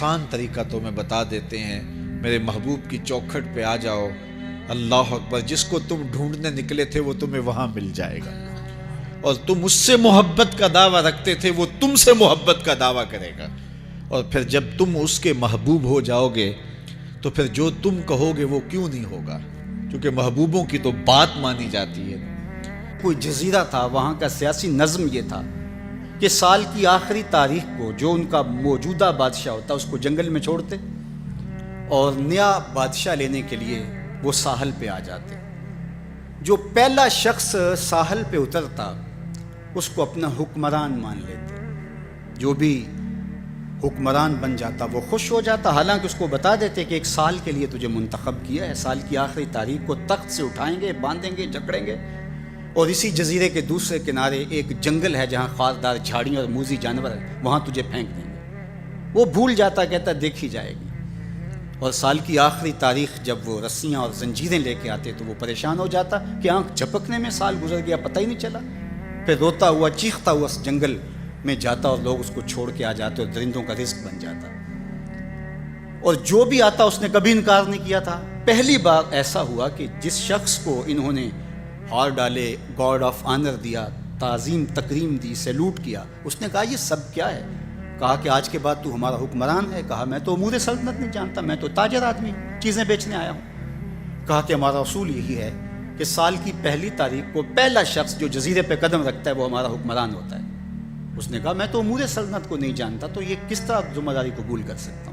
آسان طریقہ تو میں بتا دیتے ہیں، میرے محبوب کی چوکھٹ پہ آ جاؤ، اللہ اکبر، جس کو تم ڈھونڈنے نکلے تھے وہ تمہیں وہاں مل جائے گا، اور تم اس سے محبت کا دعویٰ رکھتے تھے وہ تم سے محبت کا دعویٰ کرے گا، اور پھر جب تم اس کے محبوب ہو جاؤ گے تو پھر جو تم کہو گے وہ کیوں نہیں ہوگا، کیونکہ محبوبوں کی تو بات مانی جاتی ہے۔ کوئی جزیرہ تھا، وہاں کا سیاسی نظم یہ تھا کہ سال کی آخری تاریخ کو جو ان کا موجودہ بادشاہ ہوتا اس کو جنگل میں چھوڑتے اور نیا بادشاہ لینے کے لیے وہ ساحل پہ آ جاتے۔ جو پہلا شخص ساحل پہ اترتا اس کو اپنا حکمران مان لیتے، جو بھی حکمران بن جاتا وہ خوش ہو جاتا، حالانکہ اس کو بتا دیتے کہ ایک سال کے لیے تجھے منتخب کیا ہے، سال کی آخری تاریخ کو تخت سے اٹھائیں گے، باندھیں گے، جکڑیں گے، اور اسی جزیرے کے دوسرے کنارے ایک جنگل ہے جہاں خاردار جھاڑیاں اور موذی جانور ہیں، وہاں تجھے پھینک دیں گے۔ وہ بھول جاتا، کہتا دیکھی جائے گی، اور سال کی آخری تاریخ جب وہ رسیاں اور زنجیریں لے کے آتے تو وہ پریشان ہو جاتا کہ آنکھ جھپکنے میں سال گزر گیا، پتہ ہی نہیں چلا۔ پھر روتا ہوا چیختا ہوا اس جنگل میں جاتا اور لوگ اس کو چھوڑ کے آ جاتے اور درندوں کا رزق بن جاتا، اور جو بھی آتا اس نے کبھی انکار نہیں کیا تھا۔ پہلی بار ایسا ہوا کہ جس شخص کو انہوں نے ہار ڈالے، گارڈ آف آنر دیا، تعظیم تکریم دی، سیلوٹ کیا، اس نے کہا یہ سب کیا ہے؟ کہا کہ آج کے بعد تو ہمارا حکمران ہے۔ کہا میں تو امور سلطنت نہیں جانتا، میں تو تاجر آدمی چیزیں بیچنے آیا ہوں۔ کہا کہ ہمارا اصول یہی ہے کہ سال کی پہلی تاریخ کو پہلا شخص جو جزیرے پہ قدم رکھتا ہے وہ ہمارا حکمران ہوتا ہے۔ اس نے کہا میں تو امور سلطنت کو نہیں جانتا، تو یہ کس طرح ذمہ داری قبول کر سکتا ہوں؟